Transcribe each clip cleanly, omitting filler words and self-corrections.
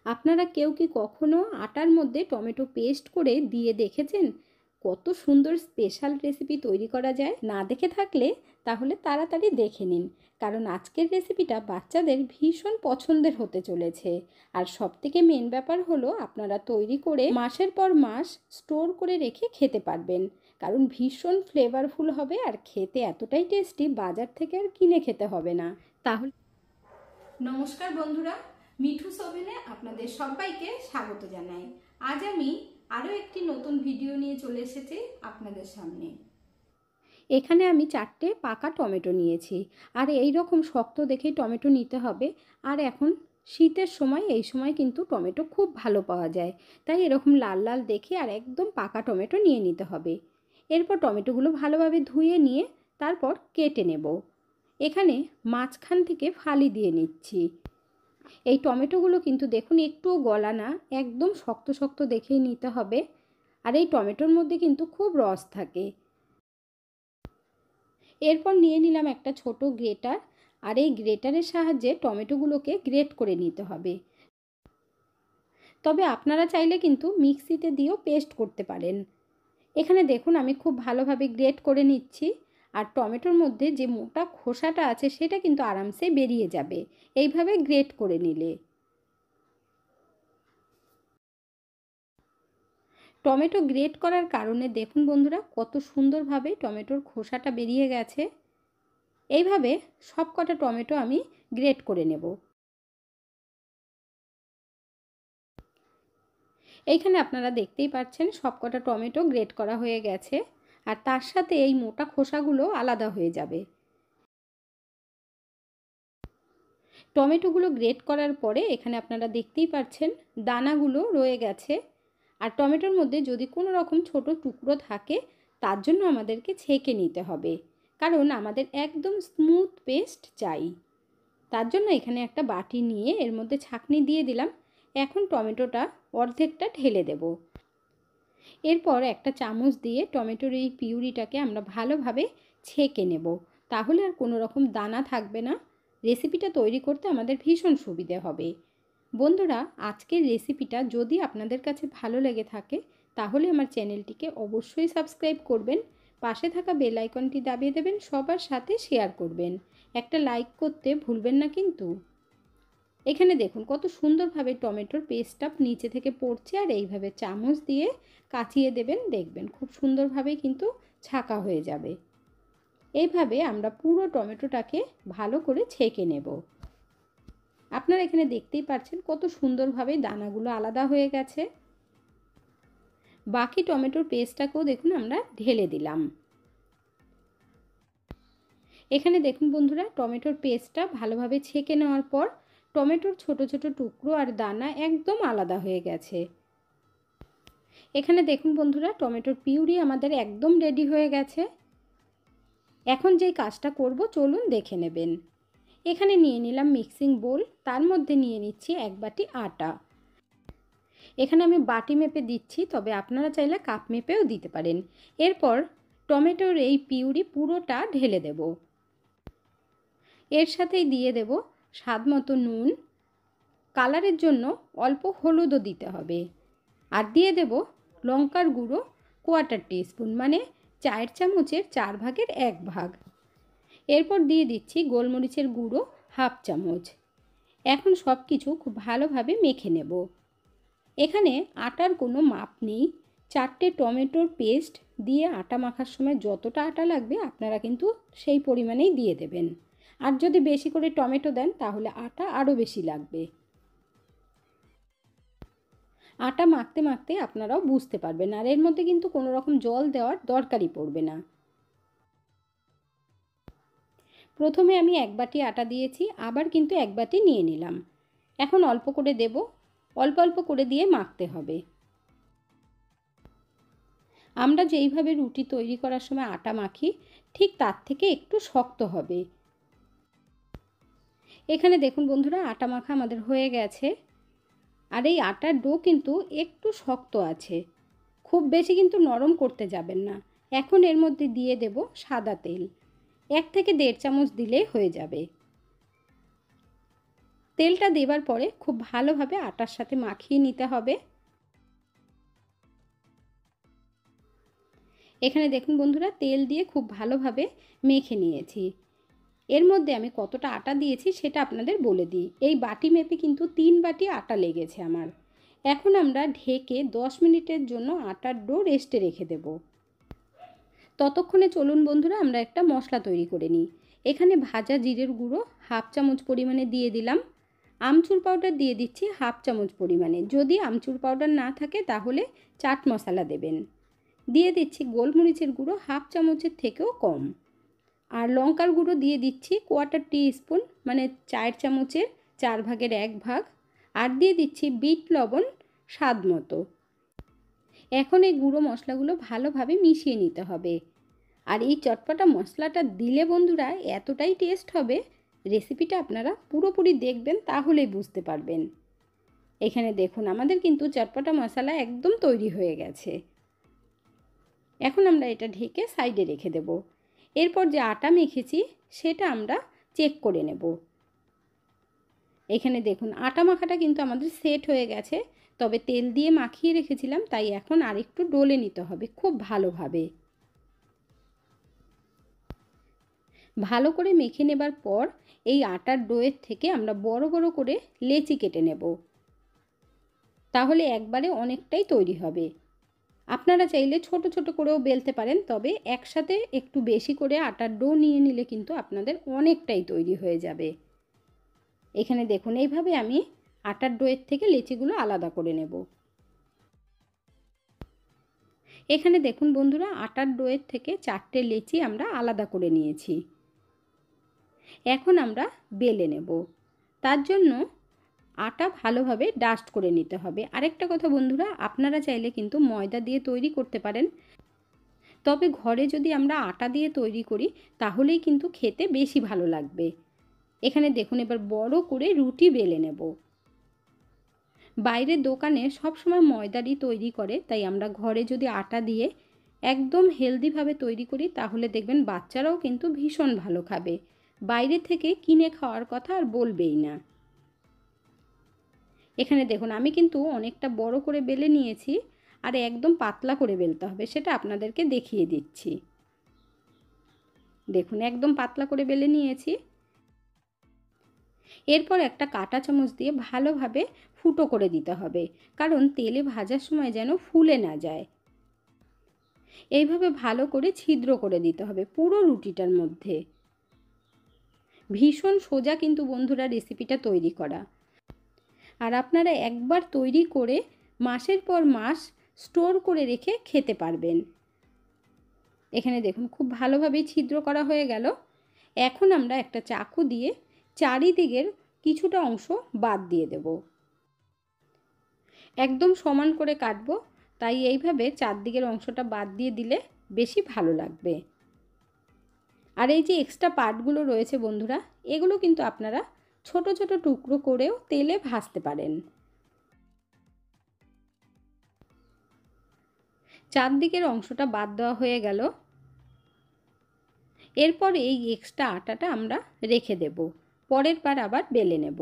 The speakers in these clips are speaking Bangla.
আপনারা কেউ কি কখনো আটার মধ্যে টমেটো পেস্ট করে দিয়ে দেখেছেন কত সুন্দর স্পেশাল রেসিপি তৈরি করা যায়? না দেখে থাকলে তাহলে তাড়াতাড়ি দেখে নিন, কারণ আজকের রেসিপিটা বাচ্চাদের ভীষণ পছন্দের হতে চলেছে। আর সবথেকে মেন ব্যাপার হলো আপনারা তৈরি করে মাসের পর মাস স্টোর করে রেখে খেতে পারবেন, কারণ ভীষণ ফ্লেভারফুল হবে আর খেতে এতটাই টেস্টি, বাজার থেকে আর কিনে খেতে হবে না। তাহলে নমস্কার বন্ধুরা, মিঠুস ওভেনে আপনাদের সবাইকে স্বাগত জানাই। আজ আমি আরও একটি নতুন ভিডিও নিয়ে চলে এসেছি আপনাদের সামনে। এখানে আমি 4টে পাকা টমেটো নিয়েছি, আর এই রকম শক্ত দেখেই টমেটো নিতে হবে। আর এখন শীতের সময়, এই সময় কিন্তু টমেটো খুব ভালো পাওয়া যায়, তাই এরকম লাল লাল দেখে আর একদম পাকা টমেটো নিয়ে নিতে হবে। এরপর টমেটোগুলো ভালোভাবে ধুয়ে নিয়ে তারপর কেটে নেব। এখানে মাঝখান থেকে ফালি দিয়ে নিচ্ছি। এই টমেটোগুলো কিন্তু দেখুন একটুও গলা না, একদম শক্ত শক্ত দেখেই নিতে হবে। আর এই টমেটোর মধ্যে কিন্তু খুব রস থাকে। এরপর নিয়ে নিলাম একটা ছোট গ্রেটার, আর এই গ্রেটারের সাহায্যে টমেটোগুলোকে গ্রেট করে নিতে হবে। তবে আপনারা চাইলে কিন্তু মিক্সিতে দিয়েও পেস্ট করতে পারেন। এখানে দেখুন আমি খুব ভালোভাবে গ্রেট করে নিচ্ছি, আর টমেটোর মধ্যে যে মোটা খোসাটা আছে সেটা কিন্তু আরামসে বেরিয়ে যাবে এইভাবে গ্রেট করে নিলে। টমেটো গ্রেট করার কারণে দেখুন বন্ধুরা কত সুন্দরভাবে টমেটোর খোসাটা বেরিয়ে গেছে। এইভাবে সব কটা টমেটো আমি গ্রেট করে নেব। এইখানে আপনারা দেখতেই পাচ্ছেন সব কটা টমেটো গ্রেট করা হয়ে গেছে, আর তার সাথে এই মোটা খোসাগুলো আলাদা হয়ে যাবে। টমেটোগুলো গ্রেট করার পরে এখানে আপনারা দেখতেই পাচ্ছেন দানাগুলো রয়ে গেছে। আর টমেটোর মধ্যে যদি কোনো রকম ছোট টুকরো থাকে তার জন্য আমাদেরকে ছেঁকে নিতে হবে, কারণ আমাদের একদম স্মুথ পেস্ট চাই। তার জন্য এখানে একটা বাটি নিয়ে এর মধ্যে ছাঁকনি দিয়ে দিলাম। এখন টমেটোটা অর্ধেকটা ঢেলে দেব। এরপর একটা চামচ দিয়ে টমেটোর এই পিউরিটাকে আমরা ভালোভাবে ছেঁকে নেব, তাহলে আর কোনো রকম দানা থাকবে না। রেসিপিটা তৈরি করতে আমাদের ভীষণ সুবিধে হবে। বন্ধুরা, আজকের রেসিপিটা যদি আপনাদের কাছে ভালো লেগে থাকে তাহলে আমার চ্যানেলটিকে অবশ্যই সাবস্ক্রাইব করবেন, পাশে থাকা বেল আইকনটি দাবিয়ে দেবেন, সবার সাথে শেয়ার করবেন, একটা লাইক করতে ভুলবেন না কিন্তু। এখানে দেখুন কত সুন্দরভাবে টমেটোর পেস্টটা নিচে থেকে পড়ছে, আর এইভাবে চামচ দিয়ে কাচিয়ে দেবেন, দেখবেন খুব সুন্দরভাবে কিন্তু ছাঁকা হয়ে যাবে। এইভাবে আমরা পুরো টমেটোটাকে ভালো করে ছেঁকে নেব। আপনারা এখানে দেখতেই পাচ্ছেন কত সুন্দরভাবে দানাগুলো আলাদা হয়ে গেছে। বাকি টমেটোর পেস্টটাকেও দেখুন আমরা ঢেলে দিলাম। এখানে দেখুন বন্ধুরা টমেটোর পেস্টটা ভালোভাবে ছেঁকে নেওয়ার পর টমেটোর ছোট ছোট টুকরো আর দানা একদম আলাদা হয়ে গেছে। এখানে দেখুন বন্ধুরা টমেটোর পিউরি আমাদের একদম রেডি হয়ে গেছে। এখন যেই কাজটা করব চলুন দেখে নেবেন। এখানে নিয়ে নিলাম মিক্সিং বোল, তার মধ্যে নিয়ে নিচ্ছি 1 বাটি আটা। এখানে আমি বাটি মেপে দিচ্ছি, তবে আপনারা চাইলে কাপ মেপেও দিতে পারেন। এরপর টমেটোর এই পিউরি পুরোটা ঢেলে দেব। এর সাথেই দিয়ে দেব স্বাদ মতো নুন, কালারের জন্য অল্প হলুদও দিতে হবে, আর দিয়ে দেব লঙ্কার গুঁড়ো 1/4 টিস্পুন, মানে 4 চামচের 4 ভাগের 1 ভাগ। এরপর দিয়ে দিচ্ছি গোলমরিচের গুঁড়ো 1/2 চামচ। এখন সব কিছু খুব ভালোভাবে মেখে নেব। এখানে আটার কোনো মাপ নেই, 4টে টমেটোর পেস্ট দিয়ে আটা মাখার সময় যতটা আটা লাগবে আপনারা কিন্তু সেই পরিমাণেই দিয়ে দেবেন। আর যদি বেশি করে টমেটো দেন তাহলে আটা আরও বেশি লাগবে। আটা মাখতে মাখতে আপনারাও বুঝতে পারবেন, আর এর মধ্যে কিন্তু কোনো রকম জল দেওয়ার দরকারই পড়বে না। প্রথমে আমি 1 বাটি আটা দিয়েছি, আবার কিন্তু 1 বাটি নিয়ে নিলাম। এখন অল্প করে দেব, অল্প অল্প করে দিয়ে মাখতে হবে। আমরা যেইভাবে রুটি তৈরি করার সময় আটা মাখি ঠিক তার থেকে একটু শক্ত হবে। এখানে দেখুন বন্ধুরা আটা মাখা আমাদের হয়ে গেছে, আর এই আটার ডো কিন্তু একটু শক্ত আছে, খুব বেশি কিন্তু নরম করতে যাবেন না। এখন এর মধ্যে দিয়ে দেব সাদা তেল, 1 থেকে 1.5 চামচ দিলেই হয়ে যাবে। তেলটা দেবার পরে খুব ভালোভাবে আটার সাথে মাখিয়ে নিতে হবে। এখানে দেখুন বন্ধুরা, তেল দিয়ে খুব ভালোভাবে মেখে নিয়েছি। এর মধ্যে আমি কতটা আটা দিয়েছি সেটা আপনাদের বলে দিই। এই বাটি মেপে কিন্তু 3 বাটি আটা লেগেছে আমার। এখন আমরা ঢেকে 10 মিনিটের জন্য আটার ডো রেস্টে রেখে দেব। ততক্ষণে চলুন বন্ধুরা, আমরা একটা মশলা তৈরি করে নিই। এখানে ভাজা জিরের গুঁড়ো 1/2 চামচ পরিমাণে দিয়ে দিলাম। আমচুর পাউডার দিয়ে দিচ্ছি 1/2 চামচ পরিমাণে। যদি আমচুর পাউডার না থাকে তাহলে চাট মশলা দেবেন। দিয়ে দিচ্ছি গোলমরিচের গুঁড়ো 1/2 চামচের থেকেও কম। আর লঙ্কার গুঁড়ো দিয়ে দিচ্ছি 1/4 টিস্পুন, মানে 4 চামচের 4 ভাগের 1 ভাগ। আর দিয়ে দিচ্ছি বিট লবণ স্বাদ মতো। এখন এই গুঁড়ো মশলাগুলো ভালোভাবে মিশিয়ে নিতে হবে। আর এই চটপটা মশলাটা দিলে বন্ধুরা এতটাই টেস্ট হবে, রেসিপিটা আপনারা পুরোপুরি দেখবেন তাহলেই বুঝতে পারবেন। এখানে দেখুন আমাদের কিন্তু চটপটা মশলা একদম তৈরি হয়ে গেছে। এখন আমরা এটা ঢেকে সাইডে রেখে দেব। এরপর যে আটা মেখেছি সেটা আমরা চেক করে নেব। এখানে দেখুন আটা মাখাটা কিন্তু আমাদের সেট হয়ে গেছে, তবে তেল দিয়ে মাখিয়ে রেখেছিলাম, তাই এখন আরেকটু ডলে নিতে হবে খুব ভালোভাবে। ভালো করে মেখে নেবার পর এই আটার ডোয়ের থেকে আমরা বড় বড় করে লেচি কেটে নেব। তাহলে একবারে অনেকটাই তৈরি হবে। আপনারা চাইলে ছোট ছোট করেও বেলতে পারেন, তবে একসাথে একটু বেশি করে আটার ডো নিয়ে নিলে কিন্তু আপনাদের অনেকটাই তৈরি হয়ে যাবে। এখানে দেখুন এইভাবে আমি আটার ডোয়ের থেকে লেচিগুলো আলাদা করে নেব। এখানে দেখুন বন্ধুরা, আটার ডোয়ের থেকে 4টে লেচি আমরা আলাদা করে নিয়েছি। এখন আমরা বেলে নেব। তার জন্য আটা ভালোভাবে ডাস্ট করে নিতে হবে। আরেকটা কথা বন্ধুরা, আপনারা চাইলে কিন্তু ময়দা দিয়ে তৈরি করতে পারেন, তবে ঘরে যদি আমরা আটা দিয়ে তৈরি করি তাহলেই কিন্তু খেতে বেশি ভালো লাগবে। এখানে দেখুন এবার বড় করে রুটি বেলে নেব। বাইরের দোকানে সবসময় ময়দারই তৈরি করে, তাই আমরা ঘরে যদি আটা দিয়ে একদম হেলদিভাবে তৈরি করি তাহলে দেখবেন বাচ্চারাও কিন্তু ভীষণ ভালো খাবে। বাইরে থেকে কিনে খাওয়ার কথা আর বলবেই না। এখানে দেখুন আমি কিন্তু অনেকটা বড় করে বেলে নিয়েছি, আর একদম পাতলা করে বেলতে হবে, সেটা আপনাদেরকে দেখিয়ে দিচ্ছি। দেখুন একদম পাতলা করে বেলে নিয়েছি। এরপর একটা কাঁটা চামচ দিয়ে ভালোভাবে ফুটো করে দিতে হবে, কারণ তেলে ভাজার সময় যেন ফুলে না যায়। এইভাবে ভালো করে ছিদ্র করে দিতে হবে পুরো রুটিটার মধ্যে। ভীষণ সোজা কিন্তু বন্ধুরা রেসিপিটা তৈরি করা, আর আপনারা একবার তৈরি করে মাসের পর মাস স্টোর করে রেখে খেতে পারবেন। এখানে দেখুন খুব ভালোভাবে ছিদ্র করা হয়ে গেল। এখন আমরা একটা চাকু দিয়ে চারিদিকের কিছুটা অংশ বাদ দিয়ে দেব। একদম সমান করে কাটবো, তাই এইভাবে চারদিকের অংশটা বাদ দিয়ে দিলে বেশি ভালো লাগবে। আর এই যে এক্সট্রা পার্টগুলো রয়েছে বন্ধুরা, এগুলো কিন্তু আপনারা ছোট ছোট টুকরো করেও তেলে ভাজতে পারেন। চারদিকের অংশটা বাদ দেওয়া হয়ে গেল। এরপর এই এক্সট্রা আটাটা আমরা রেখে দেব, পরের বার আবার বেলে নেব।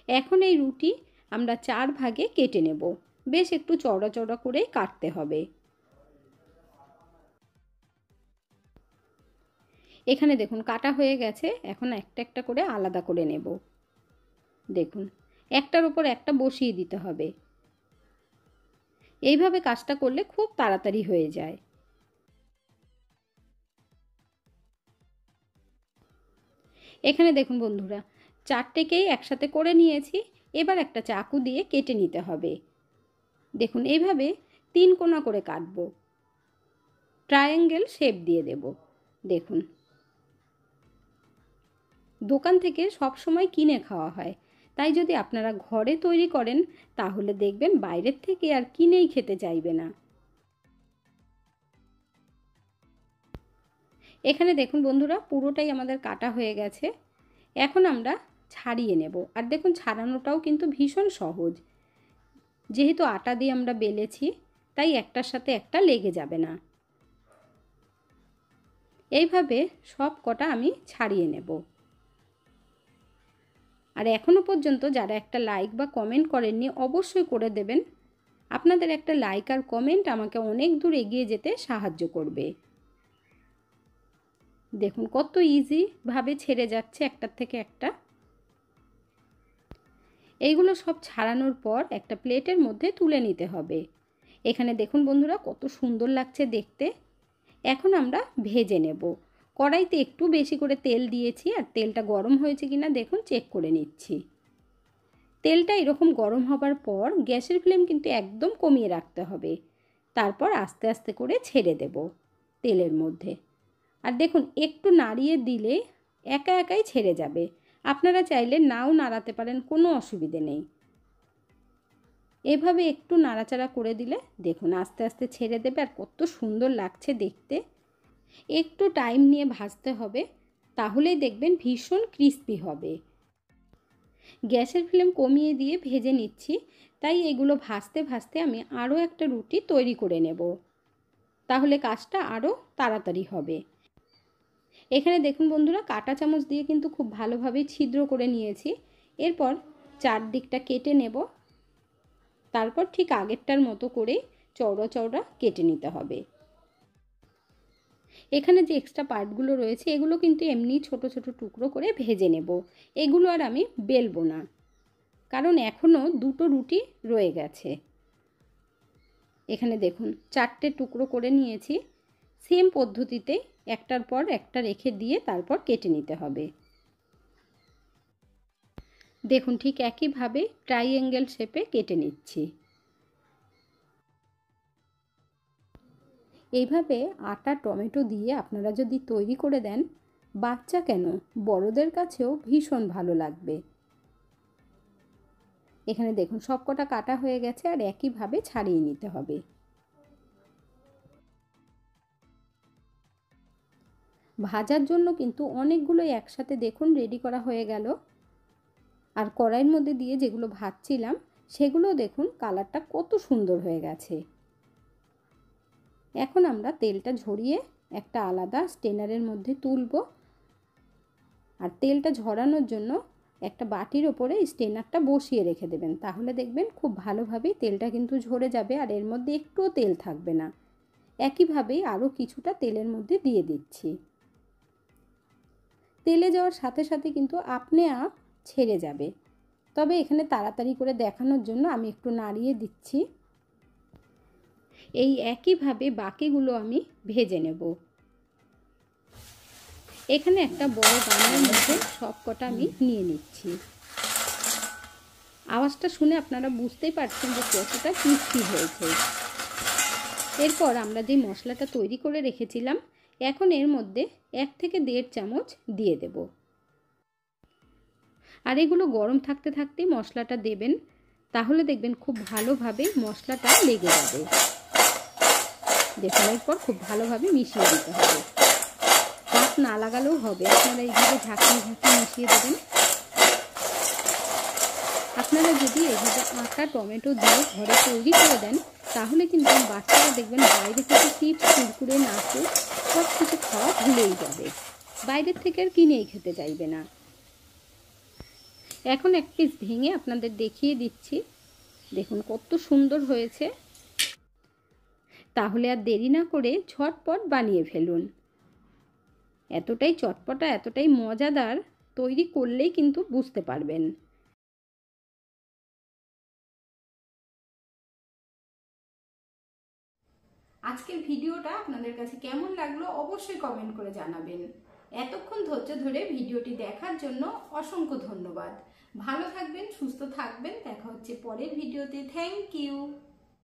এখন এই রুটি আমরা 4 ভাগে কেটে নেব। বেশ একটু চওড়া চওড়া করেই কাটতে হবে। এখানে দেখুন কাটা হয়ে গেছে। এখন একটা একটা করে আলাদা করে নেব। দেখুন একটার উপর একটা বসিয়ে দিতে হবে। এইভাবে কাজটা করলে খুব তাড়াতাড়ি হয়ে যায়। এখানে দেখুন বন্ধুরা, 4টেকেই একসাথে করে নিয়েছি। এবার একটা চাকু দিয়ে কেটে নিতে হবে। দেখুন এইভাবে 3 কোণা করে কাটব, ট্রায়াঙ্গেল শেপ দিয়ে দেব। দেখুন দোকান থেকে সব সময় কিনে খাওয়া হয়, তাই যদি আপনারা ঘরে তৈরি করেন তাহলে দেখবেন বাইরের থেকে আর কিনেই খেতে চাইবে না। এখানে দেখুন বন্ধুরা, পুরোটাই আমাদের কাটা হয়ে গেছে। এখন আমরা ছাড়িয়ে নেব। আর দেখুন ছাড়ানোটাও কিন্তু ভীষণ সহজ, যেহেতু আটা দিয়ে আমরা বেলেছি তাই একটার সাথে একটা লেগে যাবে না। এইভাবে সব কটা আমি ছাড়িয়ে নেব। আর এখনও পর্যন্ত যারা একটা লাইক বা কমেন্ট করেননি অবশ্যই করে দেবেন। আপনাদের একটা লাইক আর কমেন্ট আমাকে অনেক দূর এগিয়ে যেতে সাহায্য করবে। দেখুন কত ইজিভাবে ছেড়ে যাচ্ছে একটার থেকে একটা। এইগুলো সব ছাড়ানোর পর একটা প্লেটের মধ্যে তুলে নিতে হবে। এখানে দেখুন বন্ধুরা কত সুন্দর লাগছে দেখতে। এখন আমরা ভেজে নেব। কড়াইতে একটু বেশি করে তেল দিয়েছি, আর তেলটা গরম হয়েছে কিনা দেখুন চেক করে নিচ্ছি। তেলটা এরকম গরম হবার পর গ্যাসের ফ্লেম কিন্তু একদম কমিয়ে রাখতে হবে। তারপর আস্তে আস্তে করে ছেড়ে দেব তেলের মধ্যে। আর দেখুন একটু নাড়িয়ে দিলে একা একাই ছেড়ে যাবে। আপনারা চাইলে নাও নাড়াতে পারেন, কোনো অসুবিধে নেই। এভাবে একটু নাড়াচাড়া করে দিলে দেখুন আস্তে আস্তে ছেড়ে দেবে, আর কত সুন্দর লাগছে দেখতে। একটু টাইম নিয়ে ভাজতে হবে, তাহলেই দেখবেন ভীষণ ক্রিস্পি হবে। গ্যাসের ফ্লেম কমিয়ে দিয়ে ভেজে নিচ্ছি, তাই এগুলো ভাজতে ভাজতে আমি আরও একটা রুটি তৈরি করে নেব, তাহলে কাজটা আরও তাড়াতাড়ি হবে। এখানে দেখুন বন্ধুরা কাঁটা চামচ দিয়ে কিন্তু খুব ভালোভাবে ছিদ্র করে নিয়েছি। এরপর চারদিকটা কেটে নেব, তারপর ঠিক আগেরটার মতো করে চওড়া চওড়া কেটে নিতে হবে। এখানে যে এক্সট্রা পার্টগুলো রয়েছে এগুলো কিন্তু এমনি ছোট ছোট টুকরো করে ভেজে নেব। এগুলো আর আমি বেলবো না, কারণ এখনও দুটো রুটি রয়ে গেছে। এখানে দেখুন 4টে টুকরো করে নিয়েছি। সেম পদ্ধতিতে একটার পর একটা রেখে দিয়ে তারপর কেটে নিতে হবে। দেখুন ঠিক একইভাবে ট্রাইঅ্যাঙ্গেল শেপে কেটে নিচ্ছি। এইভাবে আটা টমেটো দিয়ে আপনারা যদি তৈরি করে দেন, বাচ্চা কেন বড়দের কাছেও ভীষণ ভালো লাগবে। এখানে দেখুন সবকটা কাটা হয়ে গেছে, আর একইভাবে ছাড়িয়ে নিতে হবে। ভাজার জন্য কিন্তু অনেকগুলোই একসাথে দেখুন রেডি করা হয়ে গেল। আর কড়াইয়ের মধ্যে দিয়ে যেগুলো ভাজছিলাম সেগুলো দেখুন কালারটা কত সুন্দর হয়ে গেছে। এখন আমরা তেলটা ঝরিয়ে একটা আলাদা স্টেনারের মধ্যে তুলব। আর তেলটা ঝরানোর জন্য একটা বাটির ওপরে স্টেনারটা বসিয়ে রেখে দেবেন, তাহলে দেখবেন খুব ভালোভাবেই তেলটা কিন্তু ঝরে যাবে, আর এর মধ্যে একটুও তেল থাকবে না। একইভাবেই আরও কিছুটা তেলের মধ্যে দিয়ে দিচ্ছি। তেলে যাওয়ার সাথে সাথে কিন্তু আপনি আপ ছেড়ে যাবে, তবে এখানে তাড়াতাড়ি করে দেখানোর জন্য আমি একটু নাড়িয়ে দিচ্ছি। এই একইভাবে বাকিগুলো আমি ভেজে নেব। এখানে একটা বড় গামলার মধ্যে সব কটা আমি নিয়ে নিচ্ছি। আওয়াজটা শুনে আপনারা বুঝতেই পারছেন যে কতটা ক্রিস্পি হয়েছে। এরপর আমরা যে মশলাটা তৈরি করে রেখেছিলাম এখন এর মধ্যে 1 থেকে 1.5 চামচ দিয়ে দেব। আর এগুলো গরম থাকতে থাকতেই মশলাটা দেবেন, তাহলে দেখবেন খুব ভালোভাবে মশলাটা লেগে যাবে। দেখুন এরপর খুব ভালোভাবে মিশিয়ে দিতে হবে। হাত না লাগালেও হবে, আপনারা এইভাবে ঝাঁকিয়ে ঝাঁকিয়ে মিশিয়ে দেবেন। আপনারা যদি এইভাবে আটা টমেটো দিয়ে ঘরে তৈরি করে দেন, তাহলে কিন্তু বাচ্চারা দেখবেন বাইরে থেকে চিপস কুরকুরে নাচুর সব কিছু খাওয়া ভুলেই যাবে, বাইরের থেকে আর কিনেই খেতে চাইবে না। এখন এক পিস ভেঙে আপনাদের দেখিয়ে দিচ্ছি। দেখুন কত সুন্দর হয়েছে। তাহলে আর দেরি না করে ঝটপট বানিয়ে ফেলুন। এতটাই চটপটা এতটাই মজাদার, তৈরি করলেই কিন্তু বুঝতে পারবেন। আজকের ভিডিওটা আপনাদের কাছে কেমন লাগলো অবশ্যই কমেন্ট করে জানাবেন। এতক্ষণ ধৈর্য ধরে ভিডিওটি দেখার জন্য অসংখ্য ধন্যবাদ। ভালো থাকবেন, সুস্থ থাকবেন। দেখা হচ্ছে পরের ভিডিওতে। Thank you.